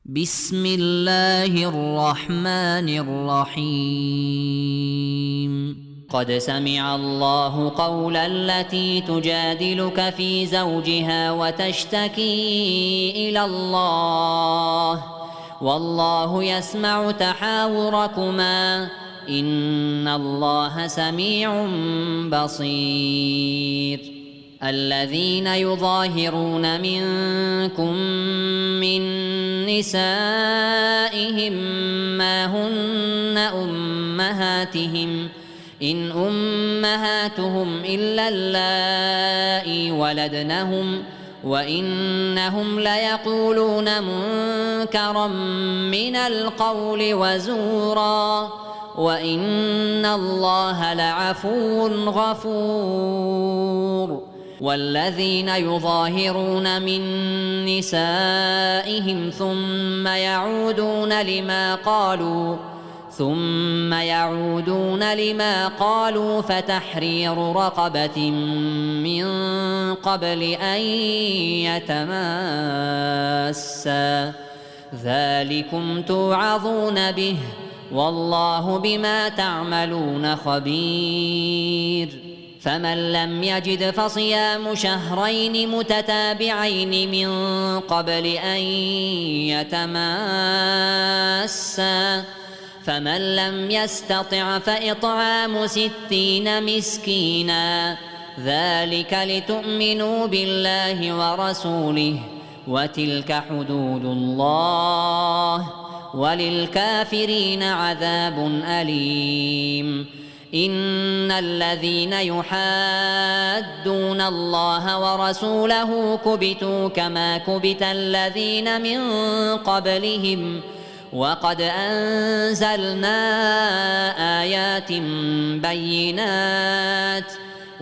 بسم الله الرحمن الرحيم. قد سمع الله قول التي تجادلك في زوجها وتشتكي إلى الله والله يسمع تحاوركما إن الله سميع بصير. الذين يظاهرون منكم من نسائهم ما هن أمهاتهم إن أمهاتهم إلا اللائي ولدنهم وإنهم ليقولون منكرا من القول وزورا وإن الله لعفو غفور. والذين يظاهرون من نسائهم ثم يعودون لما قالوا فتحرير رقبة من قبل أن يتماسا ذلكم توعظون به والله بما تعملون خبير. فمن لم يجد فصيام شهرين متتابعين من قبل أن يتماسا فمن لم يستطع فإطعام 60 مسكينا ذلك لتؤمنوا بالله ورسوله وتلك حدود الله وللكافرين عذاب أليم. إن الذين يحادون الله ورسوله كبتوا كما كبت الذين من قبلهم وقد أنزلنا آيات بينات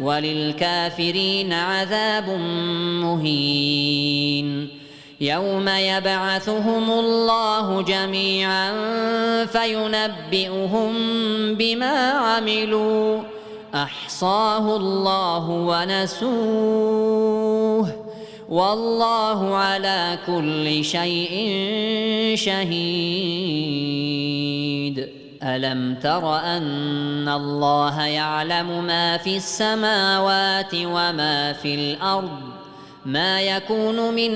وللكافرين عذاب مهين. يوم يبعثهم الله جميعا فينبئهم بما عملوا أحصاه الله ونسوه والله على كل شيء شهيد. ألم تر أن الله يعلم ما في السماوات وما في الأرض ما يكون من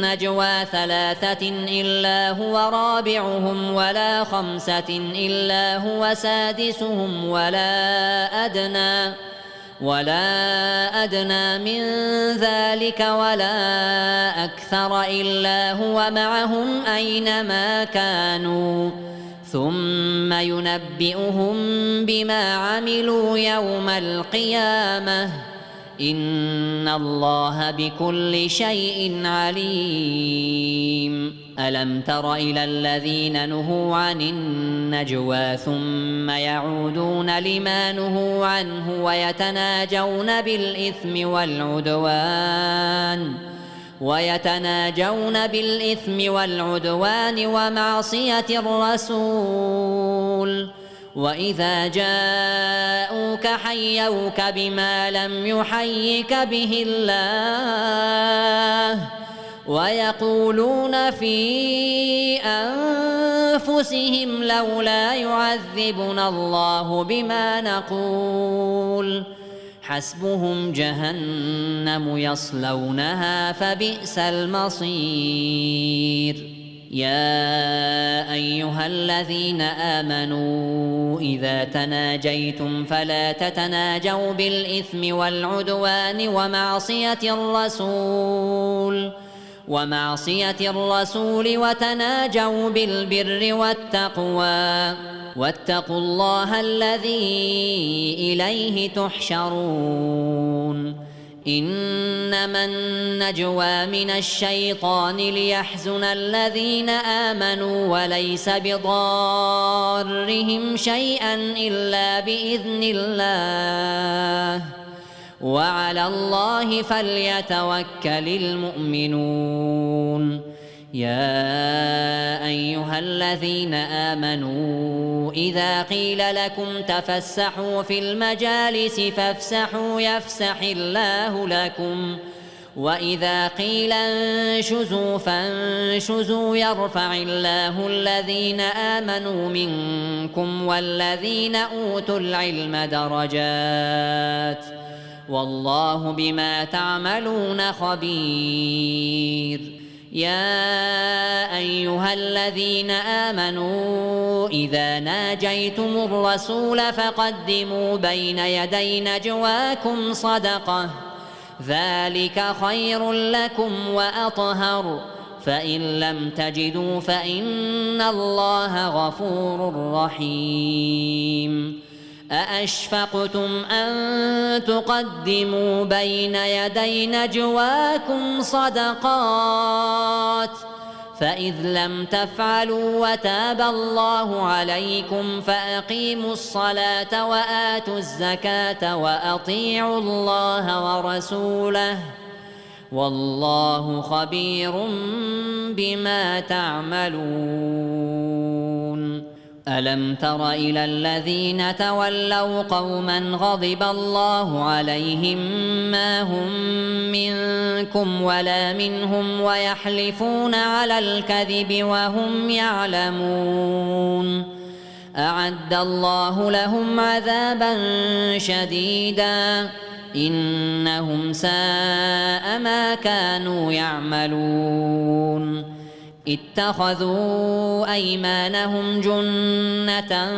نجوى 3 إلا هو رابعهم ولا 5 إلا هو سادسهم ولا أدنى من ذلك ولا أكثر إلا هو معهم أينما كانوا ثم ينبئهم بما عملوا يوم القيامة إن الله بكل شيء عليم. ألم تر إلى الذين نهوا عن النجوى ثم يعودون لما نهوا عنه ويتناجون بالإثم والعدوان ومعصية الرسول وإذا جاءوك حيوك بما لم يحيك به الله ويقولون في أنفسهم لولا يعذبنا الله بما نقول حسبهم جهنم يصلونها فبئس المصير. يا أيها الذين آمنوا إذا تناجيتم فلا تتناجوا بالإثم والعدوان ومعصية الرسول وتناجوا بالبر والتقوى واتقوا الله الذي إليه تحشرون. إنما النجوى من الشيطان ليحزن الذين آمنوا وليس بضارهم شيئا إلا بإذن الله وعلى الله فليتوكل المؤمنون. يا أيها الذين آمنوا إذا قيل لكم تفسحوا في المجالس فافسحوا يفسح الله لكم وإذا قيل انشزوا فانشزوا يرفع الله الذين آمنوا منكم والذين أوتوا العلم درجات والله بما تعملون خبير. يا أيها الذين آمنوا إذا ناجيتم الرسول فقدموا بين يدي نجواكم صدقة ذلك خير لكم وأطهر فإن لم تجدوا فإن الله غفور رحيم. أأشفقتم أن تقدموا بين يدي نجواكم صدقات فإذ لم تفعلوا وتاب الله عليكم فأقيموا الصلاة وآتوا الزكاة وأطيعوا الله ورسوله والله خبير بما تعملون. ألم تر إلى الذين تولوا قوما غضب الله عليهم ما هم منكم ولا منهم ويحلفون على الكذب وهم يعلمون أعد الله لهم عذابا شديدا إنهم ساء ما كانوا يعملون. اتخذوا أيمانهم جنة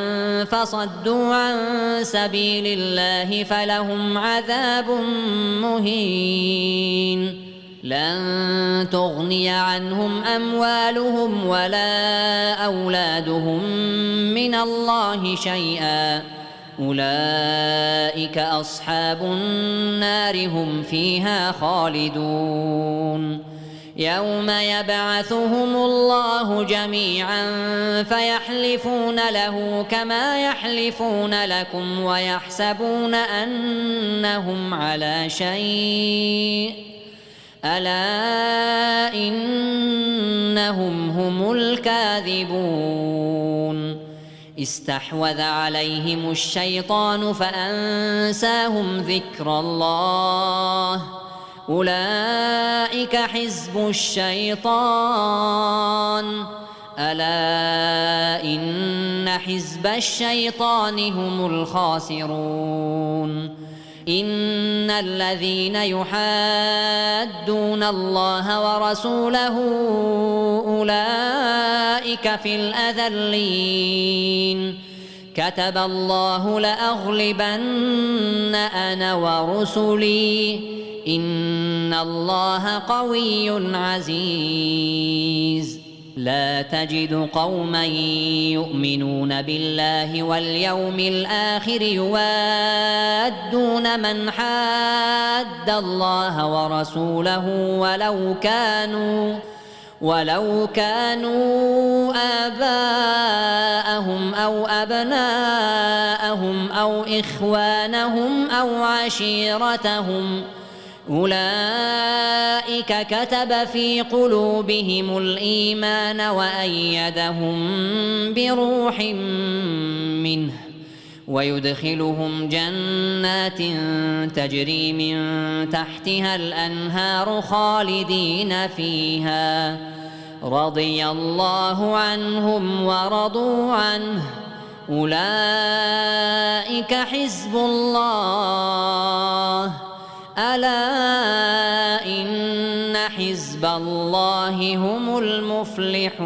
فصدوا عن سبيل الله فلهم عذاب مهين. لن تغني عنهم أموالهم ولا أولادهم من الله شيئا أولئك أصحاب النار هم فيها خالدون. يوم يبعثهم الله جميعا فيحلفون له كما يحلفون لكم ويحسبون أنهم على شيء ألا إنهم هم الكاذبون. استحوذ عليهم الشيطان فأنساهم ذكر الله أولئك حزب الشيطان ألا إن حزب الشيطان هم الخاسرون. إن الذين يحادون الله ورسوله أولئك في الأذلين. كتب الله لأغلبن أنا ورسلي إن الله قوي عزيز. لا تجد قوما يؤمنون بالله واليوم الآخر يوادون من حاد الله ورسوله ولو كانوا آباءهم أو أبناءهم أو إخوانهم أو عشيرتهم أولئك كتب في قلوبهم الإيمان وأيدهم بروح منه ويدخلهم جنات تجري من تحتها الأنهار خالدين فيها رضي الله عنهم ورضوا عنه أولئك حزب الله ألا إن حزب الله هم المفلحون.